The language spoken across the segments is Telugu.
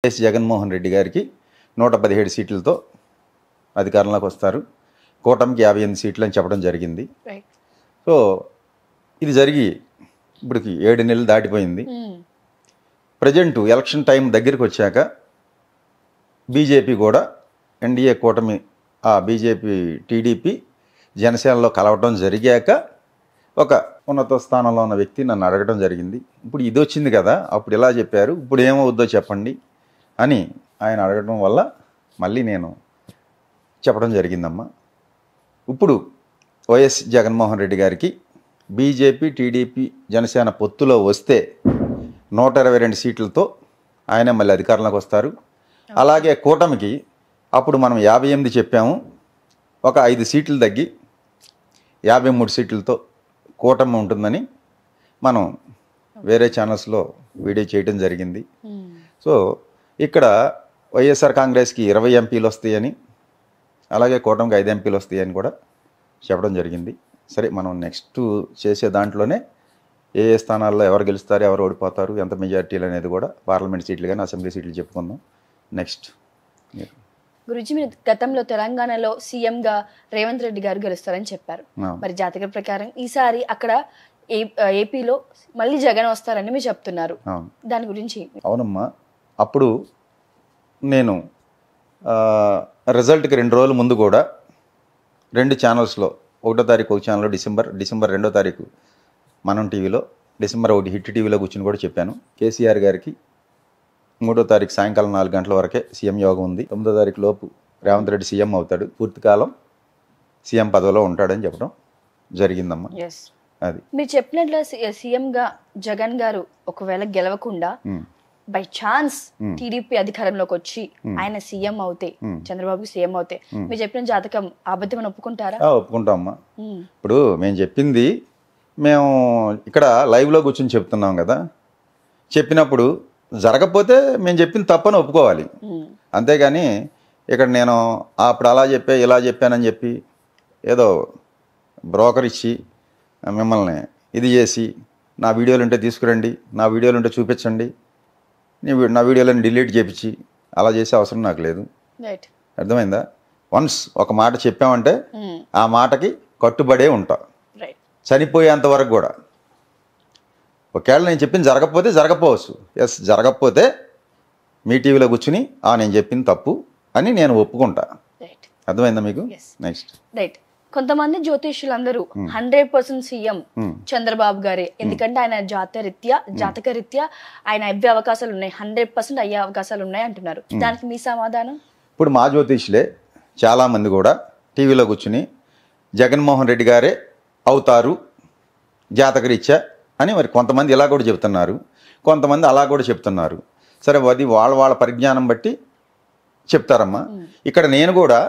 వైఎస్ జగన్మోహన్ రెడ్డి గారికి 117 సీట్లతో అధికారంలోకి వస్తారు. కూటమికి 58 సీట్లు అని చెప్పడం జరిగింది. సో ఇది జరిగి ఇప్పటికి 7 నెలలు దాటిపోయింది. ప్రజెంట్ ఎలక్షన్ టైం దగ్గరికి వచ్చాక బీజేపీ కూడా ఎన్డీఏ కూటమి బీజేపీ టీడీపీ జనసేనలో కలవడం జరిగాక ఒక ఉన్నత స్థానంలో ఉన్న వ్యక్తి నన్ను అడగడం జరిగింది. ఇప్పుడు ఇది వచ్చింది కదా, అప్పుడు ఇలా చెప్పారు, ఇప్పుడు ఏమవుద్దో చెప్పండి అని ఆయన అడగడం వల్ల మళ్ళీ నేను చెప్పడం జరిగిందమ్మా. ఇప్పుడు వైఎస్ జగన్మోహన్ రెడ్డి గారికి బీజేపీ టీడీపీ జనసేన పొత్తులో వస్తే 122 సీట్లతో ఆయన మళ్ళీ అధికారంలోకి వస్తారు. అలాగే కూటమికి అప్పుడు మనం 58 చెప్పాము, ఒక 5 సీట్లు తగ్గి 53 సీట్లతో కూటమి ఉంటుందని మనం వేరే ఛానల్స్లో వీడియో చేయడం జరిగింది. సో ఇక్కడ వైఎస్ఆర్ కాంగ్రెస్కి 20 ఎంపీలు వస్తాయని, అలాగే కూటమికి 5 ఎంపీలు వస్తాయని కూడా చెప్పడం జరిగింది. సరే, మనం నెక్స్ట్ చేసే దాంట్లోనే ఏ ఏ స్థానాల్లో ఎవరు గెలుస్తారు, ఎవరు ఓడిపోతారు, ఎంత మెజార్టీలు అనేది కూడా పార్లమెంట్ సీట్లు కానీ అసెంబ్లీ సీట్లు చెప్పుకుందాం నెక్స్ట్. గురుజీ, మీరు గతంలో తెలంగాణలో సీఎంగా రేవంత్ రెడ్డి గారు గెలుస్తారని చెప్పారు. మరి జాతక ప్రకారం ఈసారి అక్కడ ఏపీలో మళ్ళీ జగన్ వస్తారని మీరు చెప్తున్నారు, దాని గురించి? అవునమ్మా, అప్పుడు నేను రిజల్ట్కి 2 రోజుల ముందు కూడా 2 ఛానల్స్లో, 1వ తారీఖు ఒక ఛానల్లో డిసెంబర్ 2వ తారీఖు మనం టీవీలో, డిసెంబర్ 1 హిట్ టీవీలో కూర్చుని కూడా చెప్పాను. కేసీఆర్ గారికి 3వ తారీఖు సాయంకాలం 4 గంటల వరకే సీఎం యోగం ఉంది, 9వ తారీఖు లోపు రేవంత్ రెడ్డి సీఎం అవుతాడు, పూర్తికాలం సీఎం పదవిలో ఉంటాడని చెప్పడం జరిగిందమ్మా. అది మీరు చెప్పినట్లు సీఎంగా జగన్ గారు ఒకవేళ గెలవకుండా బై ఛాన్స్ టీడీపీ అధికారంలోకి వచ్చి ఆయన సీఎం అవుతే, చంద్రబాబు సీఎం అవుతే, మీరు చెప్పిన జాతకం అబద్ధం అని ఒప్పుకుంటారా? ఒప్పుకుంటామమ్మా. ఇప్పుడు మేము చెప్పింది మేము ఇక్కడ లైవ్లో కూర్చొని చెప్తున్నాం కదా, చెప్పినప్పుడు జరగకపోతే మేము చెప్పింది తప్పని ఒప్పుకోవాలి. అంతేగాని ఇక్కడ నేను అప్పుడు అలా చెప్పా ఇలా చెప్పానని చెప్పి ఏదో బ్రోకర్ ఇచ్చి మిమ్మల్ని ఇది చేసి నా వీడియోలు ఉంటే తీసుకురండి, నా వీడియోలు ఉంటే చూపించండి, నా వీడియోలను డిలీట్ చేపించి అలా చేసే అవసరం నాకు లేదు. అర్థమైందా? వన్స్ ఒక మాట చెప్పామంటే ఆ మాటకి కట్టుబడే ఉంటా చనిపోయేంత వరకు కూడా. ఒకవేళ నేను చెప్పింది జరగకపోతే జరగకపోవచ్చు, ఎస్ జరగకపోతే మీ టీవీలో కూర్చుని నేను చెప్పింది తప్పు అని నేను ఒప్పుకుంటా. అర్థమైందా మీకు? Next right. కొంతమంది జ్యోతిష్యులందరూ 100% సీఎం చంద్రబాబు గారే, ఎందుకంటే ఆయన జాతక రీత్యా ఆయన అవ్వే అవకాశాలు ఉన్నాయి, 100% అయ్యే అవకాశాలు ఉన్నాయి అంటున్నారు. దానికి మీ సమాధానం? ఇప్పుడు మా జ్యోతిష్యులే చాలామంది కూడా టీవీలో కూర్చుని జగన్మోహన్ రెడ్డి గారే అవుతారు జాతకరీత్యా అని మరి కొంతమంది ఇలా కూడా చెప్తున్నారు, కొంతమంది అలా కూడా చెప్తున్నారు. సరే, అది వాళ్ళ పరిజ్ఞానం బట్టి చెప్తారమ్మా. ఇక్కడ నేను కూడా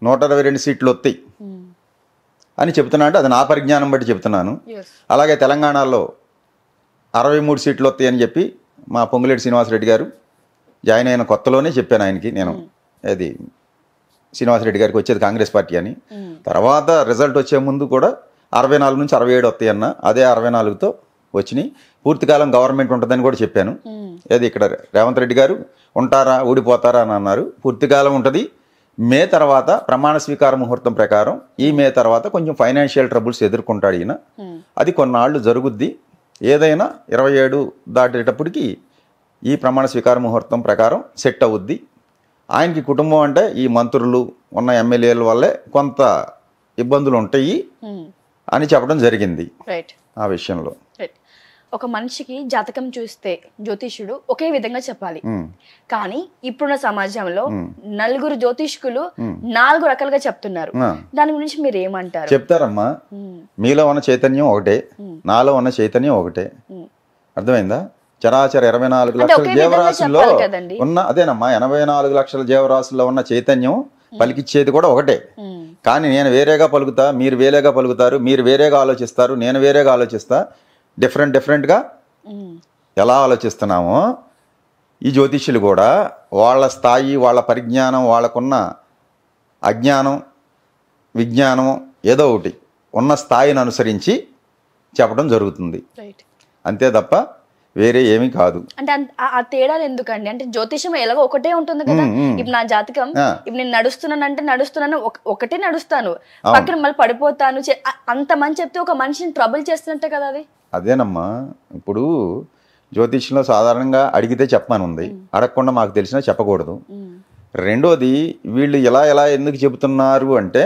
122 సీట్లు వస్తాయి అని చెప్తున్నా అంటే అది నా పరిజ్ఞానం బట్టి చెప్తున్నాను. అలాగే తెలంగాణలో 63 సీట్లు వస్తాయి అని చెప్పి మా పొంగులేటి శ్రీనివాసరెడ్డి గారు జాయిన్ అయిన కొత్తలోనే చెప్పాను ఆయనకి, నేను అది శ్రీనివాసరెడ్డి గారికి వచ్చేది కాంగ్రెస్ పార్టీ అని. తర్వాత రిజల్ట్ వచ్చే ముందు కూడా 64 నుంచి 67 వస్తాయి అన్న, అదే 64తో వచ్చినాయి. పూర్తికాలం గవర్నమెంట్ ఉంటుందని కూడా చెప్పాను. అది ఇక్కడ రేవంత్ రెడ్డి గారు ఉంటారా ఊడిపోతారా అని అన్నారు. పూర్తికాలం ఉంటుంది. మే తర్వాత ప్రమాణ స్వీకార ముహూర్తం ప్రకారం ఈ మే తర్వాత కొంచెం ఫైనాన్షియల్ ట్రబుల్స్ ఎదుర్కొంటాడు ఈయన, అది కొన్నాళ్ళు జరుగుద్ది. ఏదైనా 27 దాటేటప్పటికి ఈ ప్రమాణ స్వీకార ముహూర్తం ప్రకారం సెట్ అవుద్ది. ఆయనకి కుటుంబం అంటే ఈ మంత్రులు ఉన్న ఎమ్మెల్యేల వల్లే కొంత ఇబ్బందులు ఉంటాయి అని చెప్పడం జరిగింది. ఆ విషయంలో ఒక మనిషికి జాతకం చూస్తే జ్యోతిష్యుడు ఒకే విధంగా చెప్పాలి, కానీ ఇప్పుడున్న సమాజంలో 4 జ్యోతిష్కులు 4 రకాలుగా చెప్తున్నారు. దాని గురించి మీరు ఏమంటారు? చెప్తారమ్మా, మీలో ఉన్న చైతన్యం ఒకటే, నాలో ఉన్న చైతన్యం ఒకటే. అర్థమైందా? చరాచర 24 లక్షల జీవరాశుల్లో ఉన్న అదేనమ్మా, 84 లక్షల జీవరాశుల్లో ఉన్న చైతన్యం పలికిచ్చేది కూడా ఒకటే. కానీ నేను వేరేగా పలుకుతా, మీరు వేరేగా పలుకుతారు, మీరు వేరేగా ఆలోచిస్తారు, నేను వేరేగా ఆలోచిస్తా. డిఫరెంట్గా ఎలా ఆలోచిస్తున్నామో ఈ జ్యోతిష్యులు కూడా వాళ్ళ స్థాయి, వాళ్ళ పరిజ్ఞానం, వాళ్ళకున్న అజ్ఞానం విజ్ఞానం ఏదో ఒకటి ఉన్న స్థాయిని అనుసరించి చెప్పడం జరుగుతుంది. అంతే తప్ప వేరే ఏమీ కాదు. అంటే ఆ తేడాలు ఎందుకండి? అంటే జ్యోతిషం ఎలాగో ఒకటే ఉంటుంది కదా. ఇప్పుడు నా జాతకం ఇప్పుడు నేను నడుస్తున్నాను ఒకటే నడుస్తాను, పక్కన మళ్ళీ పడిపోతాను, అంతమంది చెప్తే ఒక మనిషిని ట్రబుల్ చేస్తున్నట్టే కదా అది. అదేనమ్మా, ఇప్పుడు జ్యోతిష్యంలో సాధారణంగా అడిగితే చెప్పమని ఉంది, అడగకుండా మాకు తెలిసినా చెప్పకూడదు. రెండోది, వీళ్ళు ఎలా ఎందుకు చెబుతున్నారు అంటే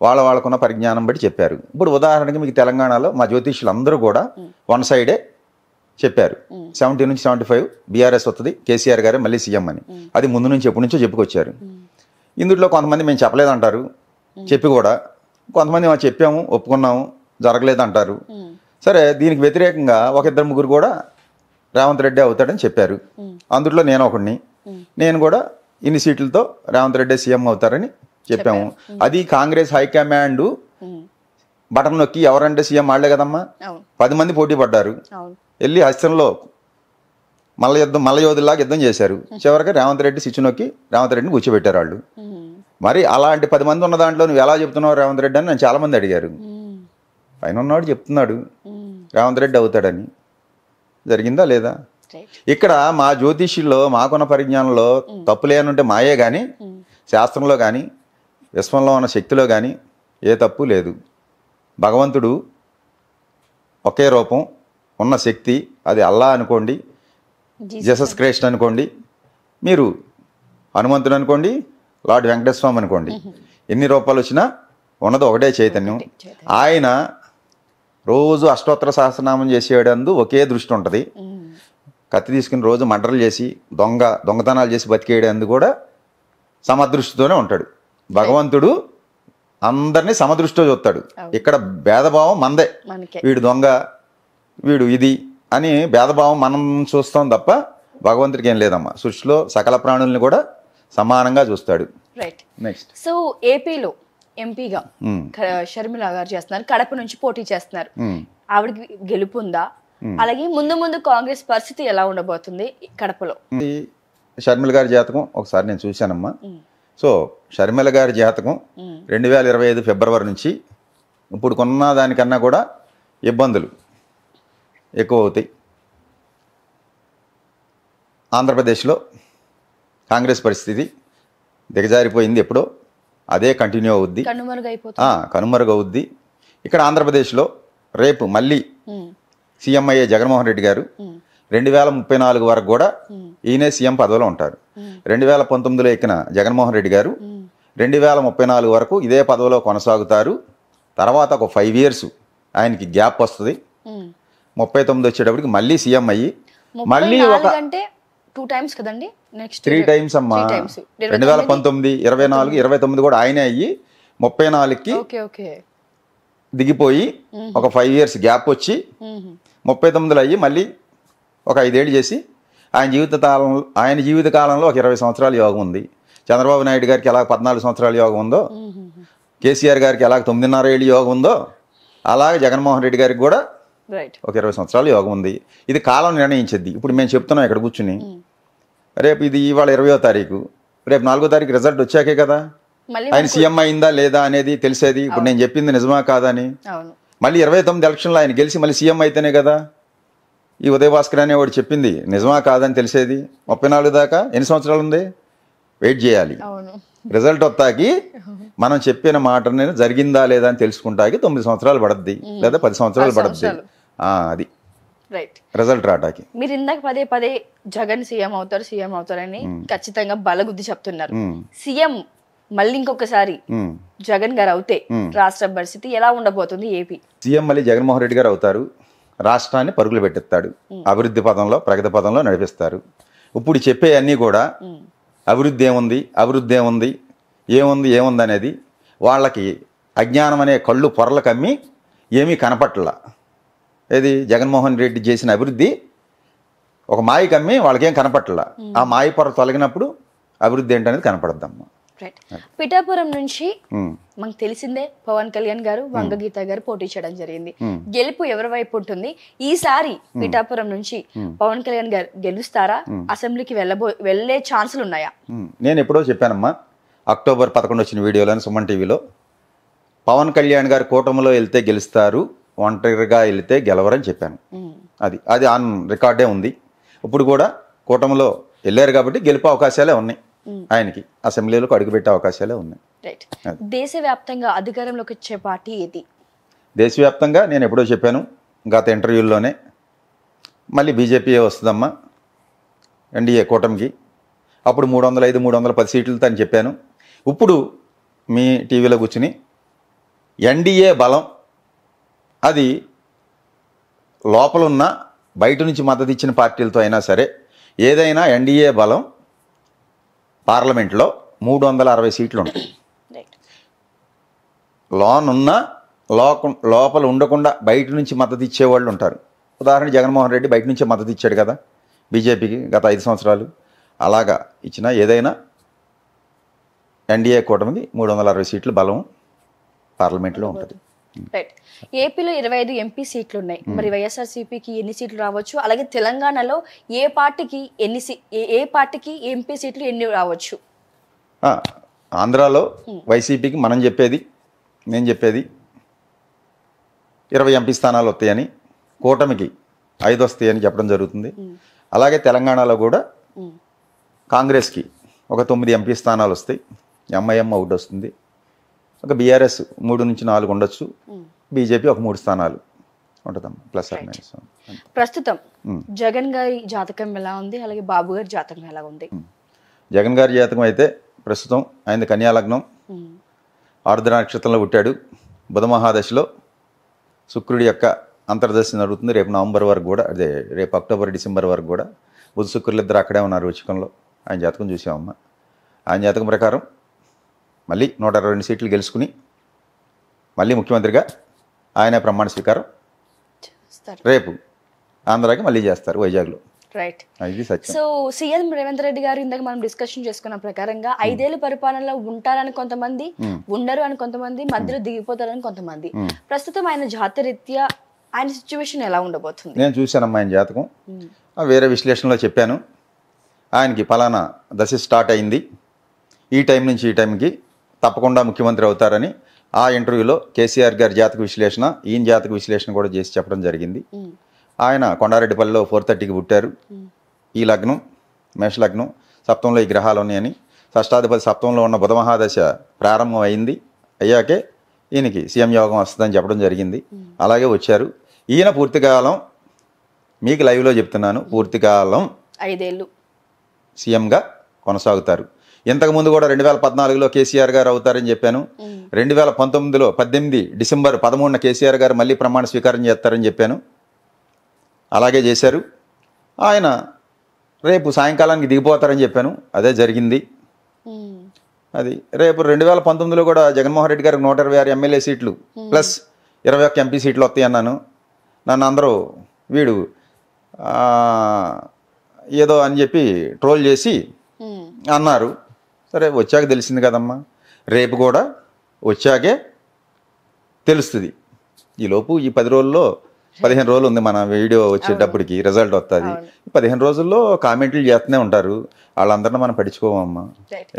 వాళ్ళకున్న పరిజ్ఞానం బట్టి చెప్పారు. ఇప్పుడు ఉదాహరణకి మీకు తెలంగాణలో మా జ్యోతిష్యులు అందరూ కూడా వన్ సైడే చెప్పారు, 70 నుంచి 75 బీఆర్ఎస్ వస్తుంది, కేసీఆర్ గారే మళ్ళీ సీఎం అని. అది ముందు నుంచి ఎప్పటి నుంచో చెప్పుకొచ్చారు. ఇందులో కొంతమంది మేము చెప్పలేదంటారు, చెప్పి కూడా కొంతమంది మేము చెప్పాము ఒప్పుకున్నాము జరగలేదంటారు. సరే, దీనికి వ్యతిరేకంగా ఒక ఇద్దరు ముగ్గురు కూడా రేవంత్ రెడ్డి అవుతాడని చెప్పారు. అందులో నేను ఒకడిని, నేను కూడా ఇన్ని సీట్లతో రేవంత్ రెడ్డి సీఎం అవుతారని చెప్పాము. అది కాంగ్రెస్ హైకమాండ్ బటన్ నొక్కి ఎవరంటే సీఎం వాళ్ళే కదమ్మా. 10 మంది పోటీ పడ్డారు, వెళ్ళి హస్తంలో మల్ల యోధుల్లాగా యుద్ధం చేశారు. చివరికి రేవంత్ రెడ్డి స్విచ్ నొక్కి రేవంత్ రెడ్డిని కూర్చోబెట్టారు వాళ్ళు. మరి అలాంటి 10 మంది ఉన్న దాంట్లో నువ్వు ఎలా చెప్తున్నావు రేవంత్ రెడ్డి అని నన్ను చాలా మంది అడిగారు. పైన ఉన్నవాడు చెప్తున్నాడు రేవంత్ రెడ్డి అవుతాడని. జరిగిందా లేదా? ఇక్కడ మా జ్యోతిష్యుల్లో మాకున్న పరిజ్ఞానంలో తప్పులేనుంటే మాయే కానీ, శాస్త్రంలో కానీ విశ్వంలో ఉన్న శక్తిలో కానీ ఏ తప్పు లేదు. భగవంతుడు ఒకే రూపం ఉన్న శక్తి, అది అల్లా అనుకోండి, జీసస్ క్రైస్ట్ అనుకోండి, మీరు హనుమంతుడు అనుకోండి, లార్డ్ వెంకటేశ్వర స్వామి అనుకోండి, ఎన్ని రూపాలు వచ్చినా ఉన్నది ఒకటే చైతన్యం. ఆయన రోజు అష్టోత్తర సహస్రనామం చేసేటందు ఒకే దృష్టి ఉంటుంది. కత్తి తీసుకుని రోజు మర్డర్లు చేసి దొంగతనాలు చేసి బతికేయడందు కూడా సమదృష్టితోనే ఉంటాడు. భగవంతుడు అందరినీ సమదృష్టితో చూస్తాడు. ఇక్కడ భేదభావం మందే, వీడు దొంగ వీడు ఇది అని భేదభావం మనం చూస్తాం తప్ప భగవంతుడికి ఏం లేదమ్మా. సృష్టిలో సకల ప్రాణుల్ని కూడా సమానంగా చూస్తాడు. రైట్. నెక్స్ట్, సో ఏపీలో ఎంపీగా షర్మిల గారు చేస్తున్నారు, కడప నుంచి పోటీ చేస్తున్నారు. ఆవిడకి గెలుపుందా? అలాగే ముందు కాంగ్రెస్ పరిస్థితి ఎలా ఉండబోతుంది కడపలో? షర్మిల గారి జాతకం ఒకసారి నేను చూశానమ్మా. సో షర్మిల గారి జాతకం 2025 ఫిబ్రవరి నుంచి ఇప్పుడు కొన్న దానికన్నా కూడా ఇబ్బందులు ఎక్కువ అవుతాయి. ఆంధ్రప్రదేశ్లో కాంగ్రెస్ పరిస్థితి దిగజారిపోయింది ఎప్పుడో, అదే కంటిన్యూ అవుద్ది, కనుమరుగవుద్ది. ఇక్కడ ఆంధ్రప్రదేశ్లో రేపు మళ్ళీ సీఎం అయ్యే జగన్మోహన్ రెడ్డి గారు 2034 వరకు కూడా ఈయనే సీఎం పదవిలో ఉంటారు. 2019లో ఎక్కిన జగన్మోహన్ రెడ్డి గారు 2034 వరకు ఇదే పదవిలో కొనసాగుతారు. తర్వాత ఒక 5 years ఆయనకి గ్యాప్ వస్తుంది. 39 వచ్చేటప్పటికి మళ్ళీ సీఎం అయ్యి మళ్ళీ ఒక 2 times కదండి, నెక్స్ట్ 3 times అమ్మా. 2019, 24, 29 కూడా ఆయనే అయ్యి 34కి దిగిపోయి ఒక 5 years గ్యాప్ వచ్చి 39లో అయ్యి మళ్ళీ ఒక 5 ఏళ్ళు చేసి ఆయన జీవిత కాలంలో ఒక 20 సంవత్సరాల యోగం ఉంది. చంద్రబాబు నాయుడు గారికి ఎలా 14 సంవత్సరాల యోగం ఉందో, కేసీఆర్ గారికి ఎలా 9.5 ఏళ్ళు యోగం ఉందో, అలాగే జగన్మోహన్ రెడ్డి గారికి కూడా ఒక 20 సంవత్సరాల యోగం ఉంది. ఇది కాలం నిర్ణయించింది. ఇప్పుడు మేము చెప్తున్నాం ఇక్కడ కూర్చుని, రేపు ఇది ఇవాళ 20వ తారీఖు, రేపు 4వ తారీఖు రిజల్ట్ వచ్చాకే కదా ఆయన సీఎం అయిందా లేదా అనేది తెలిసేది. ఇప్పుడు నేను చెప్పింది నిజమా కాదా అని. మళ్ళీ 29 ఎలక్షన్లో ఆయన గెలిచి మళ్ళీ సీఎం అయితేనే కదా ఈ ఉదయభాస్కర్ అనేవాడు చెప్పింది నిజమా కాదని తెలిసేది. 34 దాకా ఎన్ని సంవత్సరాలు ఉంది, వెయిట్ చేయాలి. రిజల్ట్ వస్తాకి మనం చెప్పిన మాట జరిగిందా లేదా అని తెలుసుకుంటాకి 9 సంవత్సరాలు పడుద్ది, లేదా 10 సంవత్సరాలు పడుద్ది. అది రిజల్ట్ రావడానికి. మీరు ఇందాక పదే జగన్ సీఎం అవుతారని ఖచ్చితంగా బలగుద్ది చెప్తున్నారు. సీఎం మళ్ళీ ఇంకొకసారి జగన్ గారు అవుతే రాష్ట్ర పరిస్థితి ఎలా ఉండబోతుంది? ఏపీ సీఎం మళ్ళీ జగన్మోహన్ రెడ్డి గారు అవుతారు. రాష్ట్రాన్ని పరుగులు పెట్టిస్తాడు, అభివృద్ధి పదంలో ప్రగతి పదంలో నడిపిస్తారు. ఇప్పుడు చెప్పే అన్నీ కూడా అభివృద్ధి ఏముంది అనేది వాళ్ళకి అజ్ఞానం అనే కళ్ళు పొరలు కమ్మి ఏమీ కనపట్ల. ఏది జగన్మోహన్ రెడ్డి చేసిన అభివృద్ధి ఒక మాయ కమ్మి వాళ్ళకేం కనపట్ల. ఆ మాయ పొర తొలగినప్పుడు అభివృద్ధి ఏంటనేది కనపడద్దమ్మా. పిఠాపురం నుంచి మనకు తెలిసిందే పవన్ కళ్యాణ్ గారు, వంగగీత గారు పోటీ చేయడం జరిగింది. గెలుపు ఎవరి వైపు ఉంటుంది? ఈసారి పిఠాపురం నుంచి పవన్ కళ్యాణ్ గారు గెలుస్తారా? అసెంబ్లీకి వెళ్లే ఛాన్సులు ఉన్నాయా? నేను ఎప్పుడో చెప్పానమ్మా, అక్టోబర్ 11 వచ్చిన వీడియోలోని సుమన్ టీవీలో, పవన్ కళ్యాణ్ గారు కూటమిలో వెళ్తే గెలుస్తారు, ఒంటరిగా వెళ్తే గెలవరని చెప్పాను. అది అది ఆన్ రికార్డే ఉంది. ఇప్పుడు కూడా కూటమిలో వెళ్ళారు కాబట్టి గెలిపే అవకాశాలే ఉన్నాయి ఆయనకి, అసెంబ్లీలోకి అడుగుపెట్టే అవకాశాలే ఉన్నాయి. రైట్. దేశవ్యాప్తంగా అధికారంలోకి వచ్చే పార్టీ ఏది? దేశవ్యాప్తంగా నేను ఎప్పుడో చెప్పాను గత ఇంటర్వ్యూల్లోనే, మళ్ళీ బీజేపీ వస్తుందమ్మా ఎన్డీఏ కూటమికి. అప్పుడు 305, 310 సీట్లతో అని చెప్పాను. ఇప్పుడు మీ టీవీలో కూర్చుని ఎన్డీఏ బలం అది లోపలున్న బయట నుంచి మద్దతు ఇచ్చిన పార్టీలతో అయినా సరే ఏదైనా ఎన్డీఏ బలం పార్లమెంట్లో 360 సీట్లు ఉంటాయి. లోనున్న లోపల ఉండకుండా బయట నుంచి మద్దతు ఇచ్చేవాళ్ళు ఉంటారు. ఉదాహరణ జగన్మోహన్ రెడ్డి బయట నుంచే మద్దతు ఇచ్చాడు కదా బీజేపీకి గత 5 సంవత్సరాలు. అలాగా ఇచ్చిన ఏదైనా ఎన్డీఏ కూటమికి 360 సీట్లు బలం పార్లమెంట్లో ఉంటుంది. రైట్. ఏపీలో 25 ఎంపీ సీట్లు ఉన్నాయి. మరి వైఎస్ఆర్సీపీకి ఎన్ని సీట్లు రావచ్చు? అలాగే తెలంగాణలో ఏ పార్టీకి ఎంపీ సీట్లు ఎన్ని రావచ్చు? ఆంధ్రాలో వైసీపీకి నేను చెప్పేది 20 ఎంపీ స్థానాలు వస్తాయని, కూటమికి 5 వస్తాయని చెప్పడం జరుగుతుంది. అలాగే తెలంగాణలో కూడా కాంగ్రెస్కి ఒక 9 ఎంపీ స్థానాలు వస్తాయి, ఎంఐఎం ఒకటి వస్తుంది, ఒక బీఆర్ఎస్ 3 నుంచి 4 ఉండొచ్చు, బీజేపీ ఒక 3 స్థానాలు ఉంటుందమ్మా, ప్లస్ ఆర్ మైనస్. ప్రస్తుతం జగన్ గారి జాతకం ఎలా ఉంది, అలాగే బాబు గారి జాతకం ఎలా ఉంది? జగన్ గారి జాతకం అయితే ప్రస్తుతం ఆయన కన్యాలగ్నం, ఆర్ద్ర నక్షత్రంలో పుట్టాడు, బుధ మహాదశలో శుక్రుడి యొక్క అంతర్దశ నడుగుతుంది. రేపు నవంబర్ వరకు కూడా, అదే రేపు అక్టోబర్ డిసెంబర్ వరకు కూడా బుధ శుక్రులు ఇద్దరు అక్కడే ఉన్నారు వృచ్చికంలో. ఆయన జాతకం చూసామమ్మా. ఆయన జాతకం ప్రకారం మళ్ళీ 122 సీట్లు గెలుచుకుని మళ్ళీ ముఖ్యమంత్రిగా ఆయన ప్రమాణ స్వీకారం రేపు ఆంధ్రాకి మళ్ళీ చేస్తారు వైజాగ్లో. రైట్. ఇది సత్యం. సో సీఎం రేవంత్ రెడ్డి గారు ఇందాక మనం డిస్కషన్ చేసుకున్న ప్రకారంగా 5 ఏళ్ల పరిపాలనలో ఉంటారని కొంతమంది, ఉండరు అని కొంతమంది, మధ్యలో దిగిపోతారని కొంతమంది. ప్రస్తుతం ఆయన జాతరీత్యా ఆయన సిచ్యువేషన్ ఎలా ఉండబోతుంది? నేను చూశానమ్మా ఆయన జాతకం, వేరే విశ్లేషణలో చెప్పాను. ఆయనకి ఫలానా దశ స్టార్ట్ అయింది, ఈ టైం నుంచి ఈ టైంకి తప్పకుండా ముఖ్యమంత్రి అవుతారని ఆ ఇంటర్వ్యూలో కేసీఆర్ గారి జాతక విశ్లేషణ, ఈయన జాతక విశ్లేషణ కూడా చేసి చెప్పడం జరిగింది. ఆయన కొండారెడ్డిపల్లిలో 4:30కి పుట్టారు. ఈ లగ్నం మేషలగ్నం, సప్తంలో ఈ గ్రహాలు ఉన్నాయని, షష్టాధిపతి సప్తంలో ఉన్న బుధ మహాదశ ప్రారంభం అయింది, అయ్యాకే ఈయనకి సీఎం యోగం వస్తుందని చెప్పడం జరిగింది. అలాగే వచ్చారు. ఈయన పూర్తికాలం మీకు లైవ్లో చెప్తున్నాను, పూర్తికాలం 5 ఏళ్ళు సీఎంగా కొనసాగుతారు. ఇంతకుముందు కూడా 2014లో కేసీఆర్ గారు అవుతారని చెప్పాను. 2019లో 18 డిసెంబర్ 13న కేసీఆర్ గారు మళ్ళీ ప్రమాణ స్వీకారం చేస్తారని చెప్పాను. అలాగే చేశారు. ఆయన రేపు సాయంకాలానికి దిగిపోతారని చెప్పాను, అదే జరిగింది. అది రేపు 2019లో కూడా జగన్మోహన్ రెడ్డి గారికి 126 ఎమ్మెల్యే సీట్లు ప్లస్ 21 ఎంపీ సీట్లు వస్తాయి అన్నాను. నన్ను అందరూ వీడు ఏదో అని చెప్పి ట్రోల్ చేసి అన్నారు. సరే వచ్చాక తెలిసింది కదమ్మా, రేపు కూడా వచ్చాకే తెలుస్తుంది. ఈలోపు ఈ 10 రోజుల్లో 15 రోజులు ఉంది మన వీడియో వచ్చేటప్పటికి రిజల్ట్ వస్తుంది. 15 రోజుల్లో కామెంట్లు చేస్తూనే ఉంటారు, వాళ్ళందరినీ మనం పట్టించుకోమమ్మా.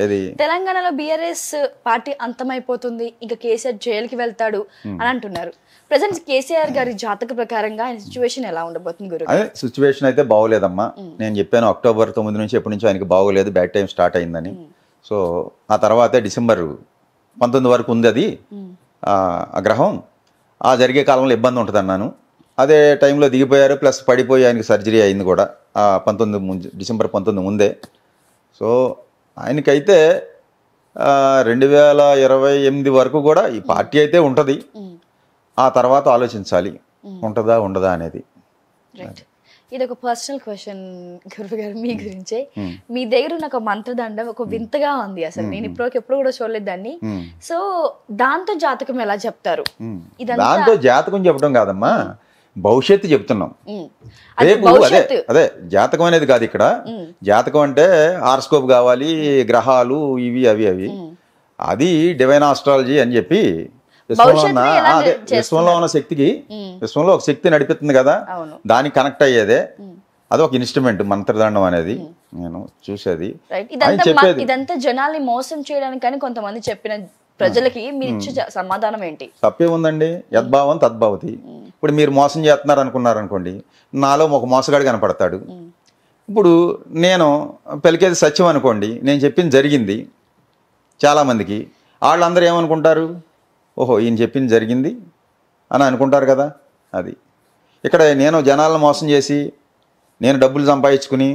ఏది తెలంగాణలో బీఆర్ఎస్ పార్టీ అంతమైపోతుంది, ఇంకా కేసీఆర్ జైలుకి వెళ్తాడు అని అంటున్నారు. ప్రెసెంట్ కేసీఆర్ గారి జాతక ప్రకారంగా ఆయన సిచ్యువేషన్ ఎలా ఉండబోతుంది గురు? అదే సిచ్యువేషన్ అయితే బాగోలేదమ్మా. నేను చెప్పాను అక్టోబర్ 9 నుంచి ఎప్పటి నుంచో ఆయనకి బాగోలేదు, బ్యాడ్ టైం స్టార్ట్ అయిందని. సో ఆ తర్వాతే డిసెంబర్ 19 వరకు ఉంది అది ఆ గ్రహం. ఆ జరిగే కాలంలో ఇబ్బంది ఉంటుంది అన్నాను. అదే టైంలో దిగిపోయారు, ప్లస్ పడిపోయి ఆయనకి సర్జరీ అయింది కూడా ఆ డిసెంబర్ 19 ముందే. సో ఆయనకైతే 2028 వరకు కూడా ఈ పార్టీ అయితే ఉంటుంది. ఆ తర్వాత ఆలోచించాలి ఉంటుందా ఉండదా అనేది. ఇది ఒక పర్సనల్ క్వశ్చన్ గురువు గారు మీ గురించే. మీ దగ్గర నాకు మంత్రదండం ఒక వింతగా ఉంది, అసలు నేను ఎప్పుడు కూడా చూడలేదు దాన్ని. సో దాంతో జాతకం ఎలా చెప్తారు? దాంతో జాతకం చెప్పడం కాదమ్మా, భవిష్యత్తు చెప్తున్నాం. రేపు అదే జాతకం అనేది కాదు ఇక్కడ. జాతకం అంటే హారోస్కోప్ కావాలి, గ్రహాలు ఇవి అవి అది డివైన్ ఆస్ట్రాలజీ అని చెప్పి విశ్వంలో ఉన్న శక్తికి, విశ్వంలో ఒక శక్తి నడిపిస్తుంది కదా, దానికి కనెక్ట్ అయ్యేదే. అది ఒక ఇన్స్ట్రుమెంట్ మంత్రదండం అనేది. నేను చూసేది ఇదంతా జనాల్ని మోసం చేయడానికి కొంతమంది చెప్పిన ప్రజలకి మీరు ఇచ్చే సమాధానం ఏంటి? తప్పే ఉందండి, యద్భావం తద్భవతి. ఇప్పుడు మీరు మోసం చేస్తున్నారు అనుకున్నారనుకోండి, నాలో ఒక మోసగాడు కనపడతాడు. ఇప్పుడు నేను పలికేది సత్యం అనుకోండి, నేను చెప్పింది జరిగింది చాలామందికి, వాళ్ళందరూ ఏమనుకుంటారు, ఓహో ఈయన చెప్పింది జరిగింది అని అనుకుంటారు కదా. అది ఇక్కడ నేను జనాలను మోసం చేసి నేను డబ్బులు సంపాదించుకుని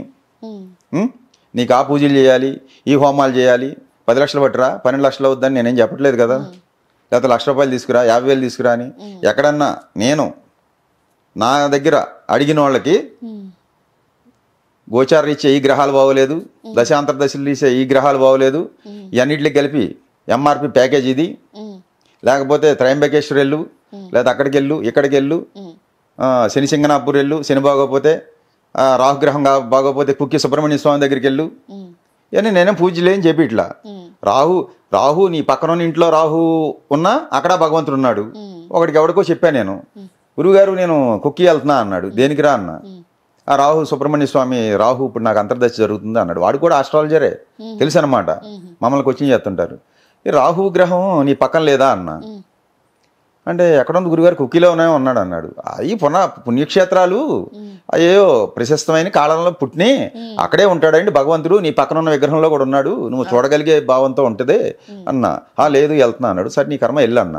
నీకు ఆ పూజలు చేయాలి, ఈ హోమాలు చేయాలి, 10 లక్షలు పట్టురా, 12 లక్షలు అవుద్దని నేనేం చెప్పట్లేదు కదా. లేకపోతే ₹1,00,000 తీసుకురా, 50,000 తీసుకురా అని ఎక్కడన్నా నేను నా దగ్గర అడిగిన వాళ్ళకి గోచార రీత్యా ఈ గ్రహాలు బాగోలేదు, దశాంతర దశలు రీత్యా ఈ గ్రహాలు బాగోలేదు, ఇవన్నిటికి కలిపి ఎంఆర్పి ప్యాకేజ్ ఇది, లేకపోతే త్రయంబకేశ్వర్ వెళ్ళు, లేదా అక్కడికి వెళ్ళు, ఇక్కడికి వెళ్ళు, శని సింగనాపూర్ వెళ్ళు, శని బాగోపోతే రాహుగ్రహం బాగోపోతే కుక్కి సుబ్రహ్మణ్య స్వామి దగ్గరికి వెళ్ళు, ఇవన్నీ నేనే పూజలు ఏం చెప్పి ఇట్లా. రాహు నీ పక్కన ఇంట్లో రాహు ఉన్నా అక్కడ భగవంతుడు ఉన్నాడు. ఒకడికి ఎవడికో చెప్పాను నేను, గురువుగారు నేను కుక్కి వెళ్తున్నా అన్నాడు. దేనికి రా అన్న, ఆ రాహు సుబ్రహ్మణ్య స్వామి రాహు ఇప్పుడు నాకు అంతర్దశ జరుగుతుంది అన్నాడు. వాడు కూడా ఆస్ట్రాలజరే, తెలుసు అనమాట, మమ్మల్ని కోచింగ్ చేస్తుంటారు. ఈ రాహు గ్రహం నీ పక్కన లేదా అన్న అంటే, ఎక్కడుంది గురుగారు, కుక్కీలో ఉన్నాడు అన్నాడు. అవి పుణ్యక్షేత్రాలు అయ్యో ప్రశస్తమైన కాలంలో పుట్టిని అక్కడే ఉంటాడండి భగవంతుడు, నీ పక్కన ఉన్న విగ్రహంలో కూడా ఉన్నాడు, నువ్వు చూడగలిగే భావంతో ఉంటుంది అన్నా. లేదు వెళ్తున్నా అన్నాడు. సరే నీ కర్మ వెళ్ళు అన్న.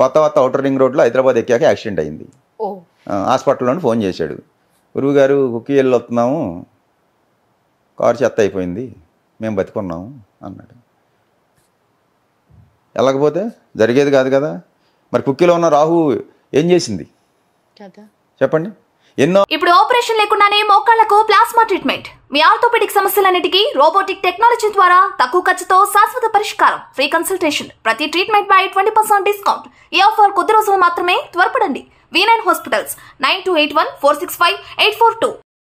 వత్త అవుటర్ రింగ్ రోడ్లో హైదరాబాద్ ఎక్కాక యాక్సిడెంట్ అయింది. హాస్పిటల్లోని ఫోన్ చేశాడు, గురువుగారు కుక్కీ వెళ్ళి వస్తున్నాము, కారు చెత్త అయిపోయింది, మేము బతికున్నాము అన్నాడు. వెళ్ళకపోతే జరిగేది కాదు కదా. మరి కుక్కీలో ఉన్న రాహు ఏం చేసింది చెప్పండి. ఇప్పుడు ఆపరేషన్ లేకుండానే మోకాళ్లకు ప్లాస్మా ట్రీట్మెంట్, మీ ఆర్థోపెడిక్ సమస్యలన్నిటికీ రోబోటిక్ టెక్నాలజీ ద్వారా తక్కువ ఖర్చుతో శాశ్వత పరిష్కారం, ఫ్రీ కన్సల్టేషన్, ప్రతి ట్రీట్మెంట్ పై 20% డిస్కౌంట్. ఈ ఆఫర్ కొద్ది రోజులు మాత్రమే, త్వరపడండి. V9 hospitals 9281465842.